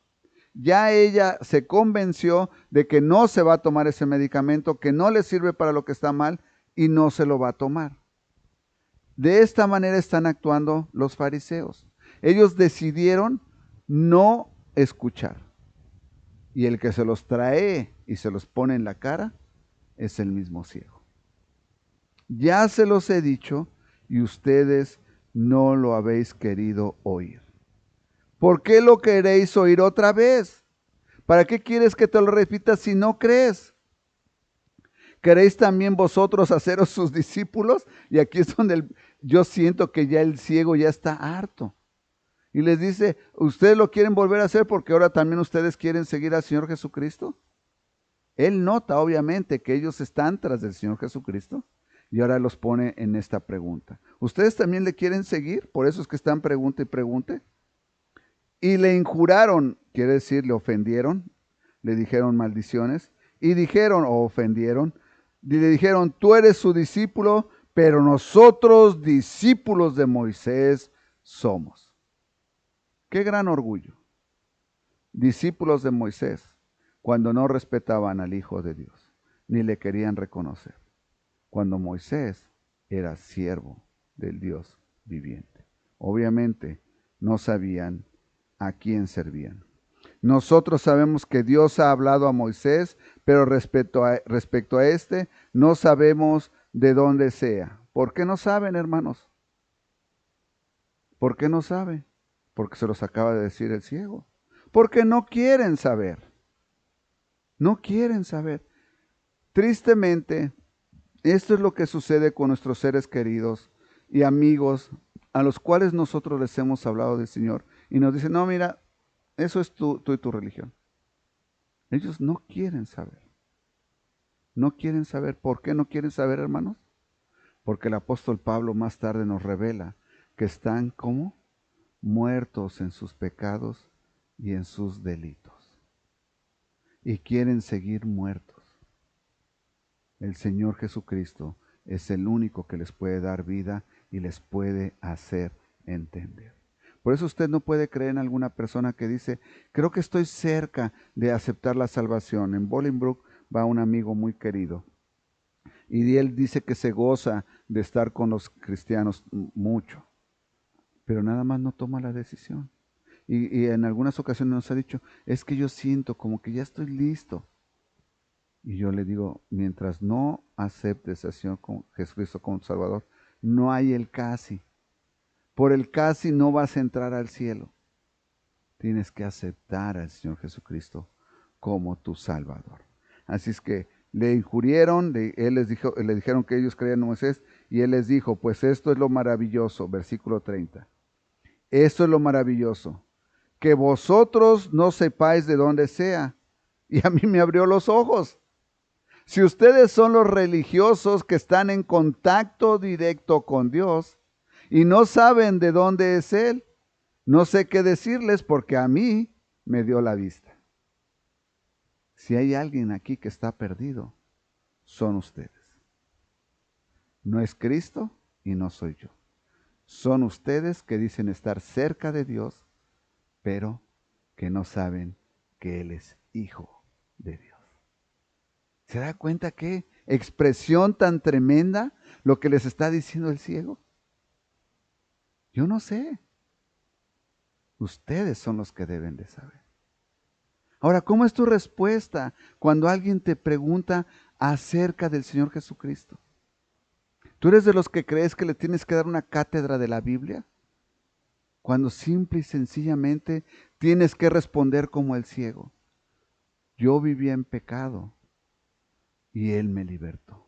ya ella se convenció de que no se va a tomar ese medicamento, que no le sirve para lo que está mal y no se lo va a tomar. De esta manera están actuando los fariseos. Ellos decidieron no escuchar. Y el que se los trae y se los pone en la cara es el mismo ciego. Ya se los he dicho y ustedes no lo habéis querido oír. ¿Por qué lo queréis oír otra vez? ¿Para qué quieres que te lo repita si no crees? ¿Queréis también vosotros haceros sus discípulos? Y aquí es donde yo siento que ya el ciego ya está harto. Y les dice, ¿ustedes lo quieren volver a hacer porque ahora también ustedes quieren seguir al Señor Jesucristo? Él nota obviamente que ellos están tras del Señor Jesucristo y ahora los pone en esta pregunta. ¿Ustedes también le quieren seguir? Por eso es que están pregunte y pregunte. Y le injuraron, quiere decir, le ofendieron, le dijeron maldiciones y dijeron o ofendieron, y le dijeron, tú eres su discípulo, pero nosotros discípulos de Moisés somos. Qué gran orgullo. Discípulos de Moisés, cuando no respetaban al Hijo de Dios, ni le querían reconocer, cuando Moisés era siervo del Dios viviente. Obviamente no sabían a quién servían. Nosotros sabemos que Dios ha hablado a Moisés, pero respecto a este, no sabemos de dónde sea. ¿Por qué no saben, hermanos? ¿Por qué no saben? Porque se los acaba de decir el ciego. Porque no quieren saber. No quieren saber. Tristemente, esto es lo que sucede con nuestros seres queridos y amigos a los cuales nosotros les hemos hablado del Señor y nos dicen, no, mira, eso es tú y tu religión. Ellos no quieren saber. No quieren saber. ¿Por qué no quieren saber, hermanos? Porque el apóstol Pablo más tarde nos revela que están como muertos en sus pecados y en sus delitos. Y quieren seguir muertos. El Señor Jesucristo es el único que les puede dar vida y les puede hacer entender. Por eso usted no puede creer en alguna persona que dice, creo que estoy cerca de aceptar la salvación. En Bolingbrook va un amigo muy querido y él dice que se goza de estar con los cristianos mucho, pero nada más no toma la decisión. Y en algunas ocasiones nos ha dicho, es que yo siento como que ya estoy listo. Y yo le digo, mientras no aceptes al Señor Jesucristo como Salvador, no hay el casi. Por el casi no vas a entrar al cielo. Tienes que aceptar al Señor Jesucristo como tu Salvador. Así es que le injurieron, le dijeron que ellos creían en Moisés, y él les dijo, pues esto es lo maravilloso, versículo 30. Esto es lo maravilloso, que vosotros no sepáis de dónde sea. Y a mí me abrió los ojos. Si ustedes son los religiosos que están en contacto directo con Dios y no saben de dónde es Él, no sé qué decirles porque a mí me dio la vista. Si hay alguien aquí que está perdido, son ustedes. No es Cristo y no soy yo. Son ustedes que dicen estar cerca de Dios, pero que no saben que Él es hijo de Dios. ¿Se da cuenta qué expresión tan tremenda lo que les está diciendo el ciego? Yo no sé. Ustedes son los que deben de saber. Ahora, ¿cómo es tu respuesta cuando alguien te pregunta acerca del Señor Jesucristo? ¿Tú eres de los que crees que le tienes que dar una cátedra de la Biblia? Cuando simple y sencillamente tienes que responder como el ciego. Yo vivía en pecado y Él me libertó.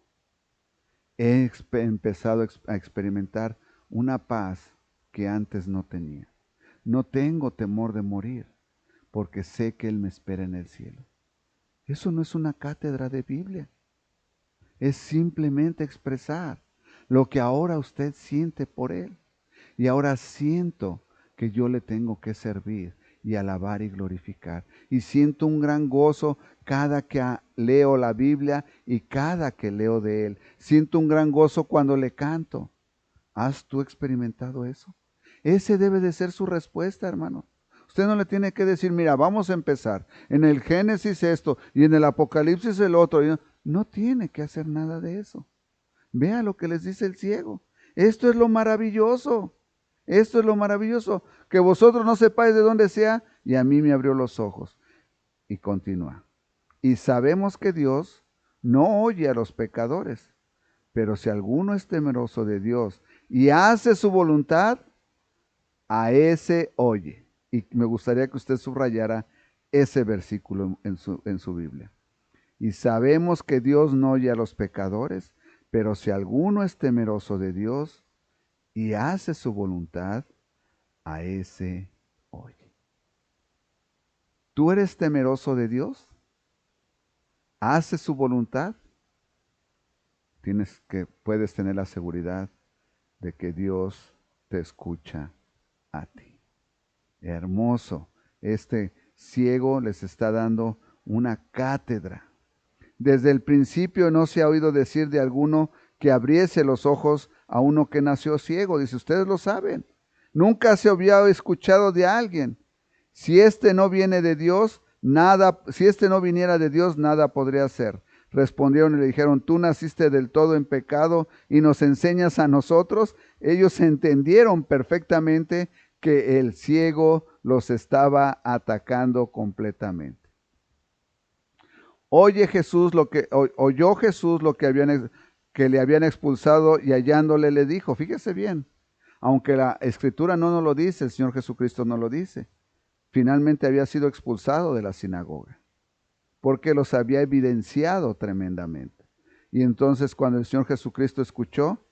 He empezado a experimentar una paz que antes no tenía. No tengo temor de morir porque sé que Él me espera en el cielo. Eso no es una cátedra de Biblia. Es simplemente expresar lo que ahora usted siente por Él. Y ahora siento que yo le tengo que servir y alabar y glorificar. Y siento un gran gozo cada que leo la Biblia y cada que leo de Él. Siento un gran gozo cuando le canto. ¿Has tú experimentado eso? Ese debe de ser su respuesta, hermano. Usted no le tiene que decir, mira, vamos a empezar. En el Génesis esto y en el Apocalipsis el otro. No tiene que hacer nada de eso. Vea lo que les dice el ciego. Esto es lo maravilloso. Esto es lo maravilloso. Que vosotros no sepáis de dónde sea, y a mí me abrió los ojos. Y continúa. Y sabemos que Dios no oye a los pecadores, pero si alguno es temeroso de Dios y hace su voluntad, a ese oye. Y me gustaría que usted subrayara ese versículo en su Biblia. Y sabemos que Dios no oye a los pecadores, pero si alguno es temeroso de Dios y hace su voluntad, a ese oye. ¿Tú eres temeroso de Dios? ¿Haces su voluntad? Puedes tener la seguridad de que Dios te escucha a ti. Hermoso. Este ciego les está dando una cátedra. Desde el principio no se ha oído decir de alguno que abriese los ojos a uno que nació ciego. Dice, ustedes lo saben. Nunca se había escuchado de alguien. Si este no viene de Dios, nada, si este no viniera de Dios, nada podría ser. Respondieron y le dijeron, tú naciste del todo en pecado y nos enseñas a nosotros. Ellos entendieron perfectamente que el ciego los estaba atacando completamente. Oyó Jesús lo que le habían expulsado, y hallándole le dijo, fíjese bien, aunque la Escritura no nos lo dice, el Señor Jesucristo no lo dice, finalmente había sido expulsado de la sinagoga, porque los había evidenciado tremendamente. Y entonces cuando el Señor Jesucristo escuchó,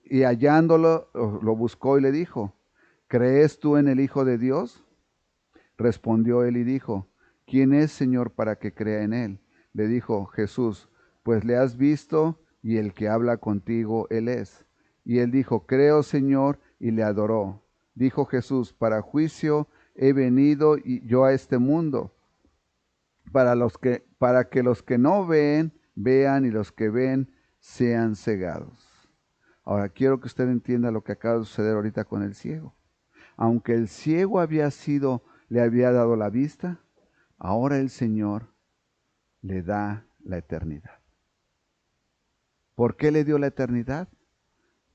y hallándolo, lo buscó y le dijo, ¿crees tú en el Hijo de Dios? Respondió él y dijo, ¿quién es, Señor, para que crea en él? Le dijo Jesús, pues le has visto y el que habla contigo, él es. Y él dijo, creo, Señor, y le adoró. Dijo Jesús, para juicio he venido yo a este mundo, para que los que no ven, vean, y los que ven, sean cegados. Ahora quiero que usted entienda lo que acaba de suceder ahorita con el ciego. Aunque el ciego le había dado la vista, ahora el Señor le da la eternidad. ¿Por qué le dio la eternidad?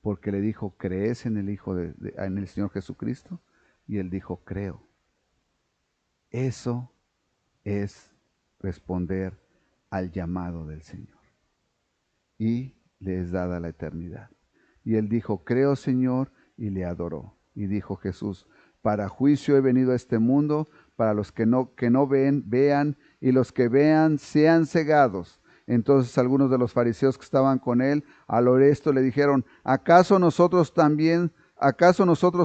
Porque le dijo, ¿crees en el en el Señor Jesucristo? Y él dijo, creo. Eso es responder al llamado del Señor. Y le es dada la eternidad. Y él dijo, creo, Señor, y le adoró. Y dijo Jesús, para juicio he venido a este mundo, para los que no ven, vean, y los que vean, sean cegados. Entonces algunos de los fariseos que estaban con él, al oír esto, le dijeron, ¿acaso nosotros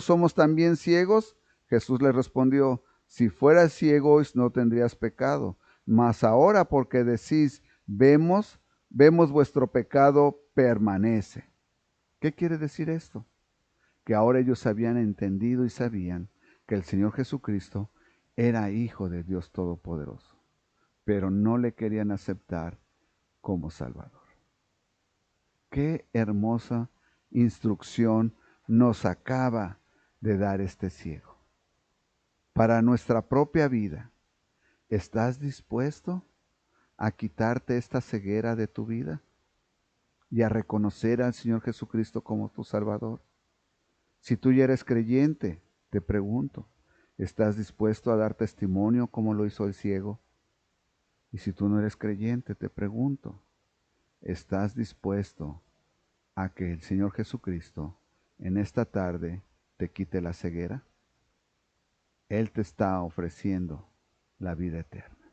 somos también ciegos? Jesús le respondió, si fueras ciego, no tendrías pecado. Mas ahora, porque decís, vemos vuestro pecado permanece. ¿Qué quiere decir esto? Que ahora ellos habían entendido y sabían que el Señor Jesucristo era Hijo de Dios Todopoderoso, pero no le querían aceptar como Salvador. Qué hermosa instrucción nos acaba de dar este ciego. Para nuestra propia vida, ¿estás dispuesto a quitarte esta ceguera de tu vida y a reconocer al Señor Jesucristo como tu Salvador? Si tú ya eres creyente, te pregunto, ¿estás dispuesto a dar testimonio como lo hizo el ciego? Y si tú no eres creyente, te pregunto, ¿estás dispuesto a que el Señor Jesucristo en esta tarde te quite la ceguera? Él te está ofreciendo la vida eterna.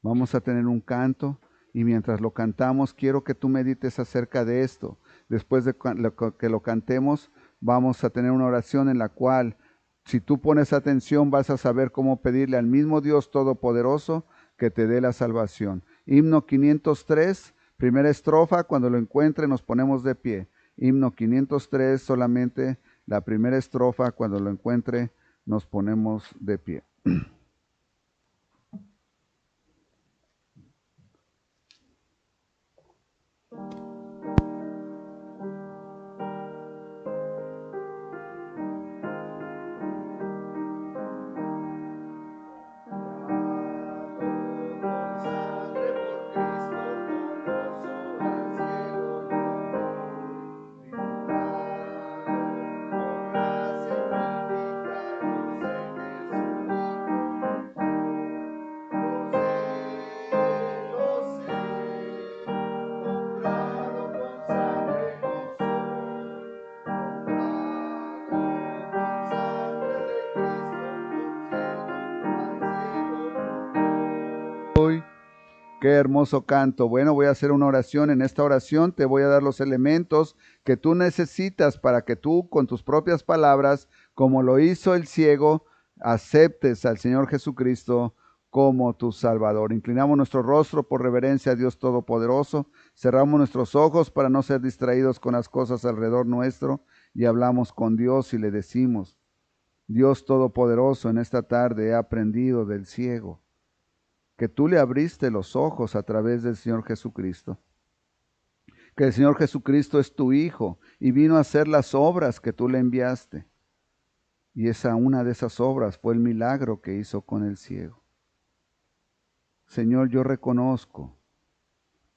Vamos a tener un canto y mientras lo cantamos quiero que tú medites acerca de esto. Después de que lo cantemos, vamos a tener una oración en la cual, si tú pones atención, vas a saber cómo pedirle al mismo Dios Todopoderoso que te dé la salvación. Himno 503, primera estrofa, cuando lo encuentre nos ponemos de pie. Himno 503, solamente la primera estrofa. Cuando lo encuentre, nos ponemos de pie. Qué hermoso canto. Bueno, voy a hacer una oración. En esta oración te voy a dar los elementos que tú necesitas para que tú, con tus propias palabras, como lo hizo el ciego, aceptes al Señor Jesucristo como tu Salvador. Inclinamos nuestro rostro por reverencia a Dios Todopoderoso. Cerramos nuestros ojos para no ser distraídos con las cosas alrededor nuestro y hablamos con Dios y le decimos: Dios Todopoderoso, en esta tarde he aprendido del ciego que tú le abriste los ojos a través del Señor Jesucristo, que el Señor Jesucristo es tu Hijo y vino a hacer las obras que tú le enviaste. Y una de esas obras fue el milagro que hizo con el ciego. Señor, yo reconozco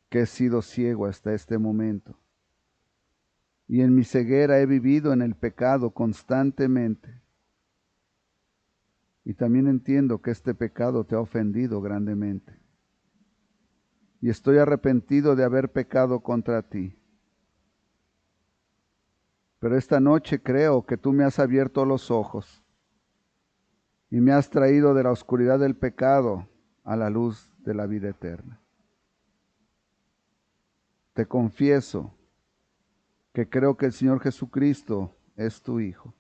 que he sido ciego hasta este momento y en mi ceguera he vivido en el pecado constantemente. Y también entiendo que este pecado te ha ofendido grandemente. Y estoy arrepentido de haber pecado contra ti. Pero esta noche creo que tú me has abierto los ojos y me has traído de la oscuridad del pecado a la luz de la vida eterna. Te confieso que creo que el Señor Jesucristo es tu Hijo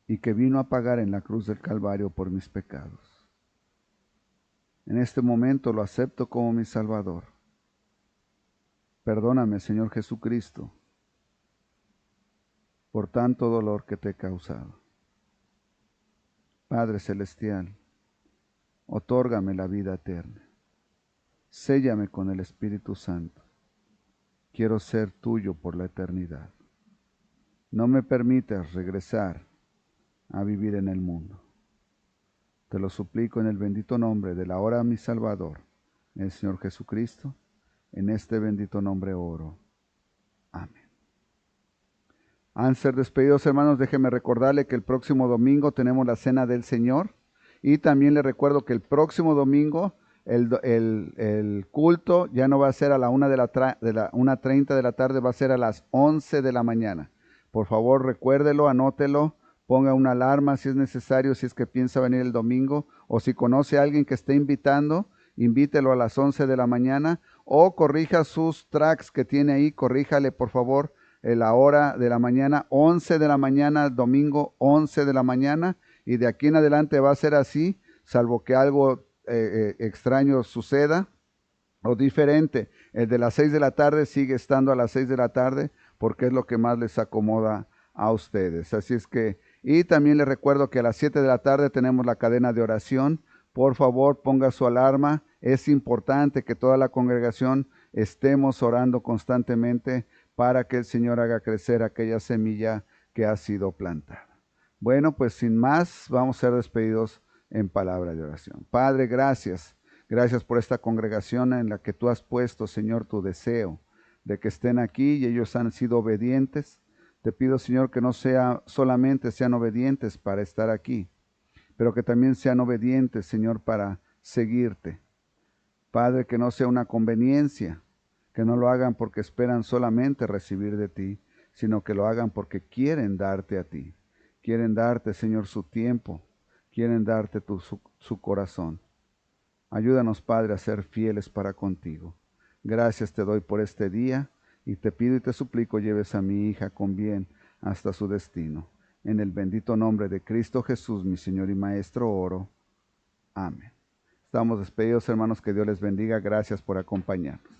y que vino a pagar en la cruz del Calvario por mis pecados. En este momento lo acepto como mi Salvador. Perdóname, Señor Jesucristo, por tanto dolor que te he causado. Padre Celestial, otórgame la vida eterna. Séllame con el Espíritu Santo. Quiero ser tuyo por la eternidad. No me permitas regresar a vivir en el mundo. Te lo suplico en el bendito nombre del ahora mi Salvador, el Señor Jesucristo. En este bendito nombre oro. Amén. Antes de ser despedidos, hermanos, déjenme recordarle que el próximo domingo tenemos la Cena del Señor. Y también le recuerdo que el próximo domingo el culto ya no va a ser a la 1:30 de la tarde, va a ser a las 11 de la mañana. Por favor, recuérdelo, anótelo, ponga una alarma si es necesario, si es que piensa venir el domingo, o si conoce a alguien que esté invitando, invítelo a las 11 de la mañana, o corrija sus tracks que tiene ahí, corríjale por favor la hora de la mañana, 11 de la mañana, domingo 11 de la mañana, y de aquí en adelante va a ser así, salvo que algo extraño suceda o diferente. El de las 6 de la tarde sigue estando a las 6 de la tarde porque es lo que más les acomoda a ustedes. Así es que, y también les recuerdo que a las 7 de la tarde tenemos la cadena de oración. Por favor, ponga su alarma. Es importante que toda la congregación estemos orando constantemente para que el Señor haga crecer aquella semilla que ha sido plantada. Bueno, pues sin más, vamos a ser despedidos en palabra de oración. Padre, gracias. Gracias por esta congregación en la que tú has puesto, Señor, tu deseo de que estén aquí y ellos han sido obedientes. Te pido, Señor, que no solamente sean obedientes para estar aquí, pero que también sean obedientes, Señor, para seguirte. Padre, que no sea una conveniencia, que no lo hagan porque esperan solamente recibir de ti, sino que lo hagan porque quieren darte a ti. Quieren darte, Señor, su tiempo, quieren darte su corazón. Ayúdanos, Padre, a ser fieles para contigo. Gracias te doy por este día y te pido y te suplico lleves a mi hija con bien hasta su destino. En el bendito nombre de Cristo Jesús, mi Señor y Maestro, oro. Amén. Estamos despedidos, hermanos, que Dios les bendiga. Gracias por acompañarnos.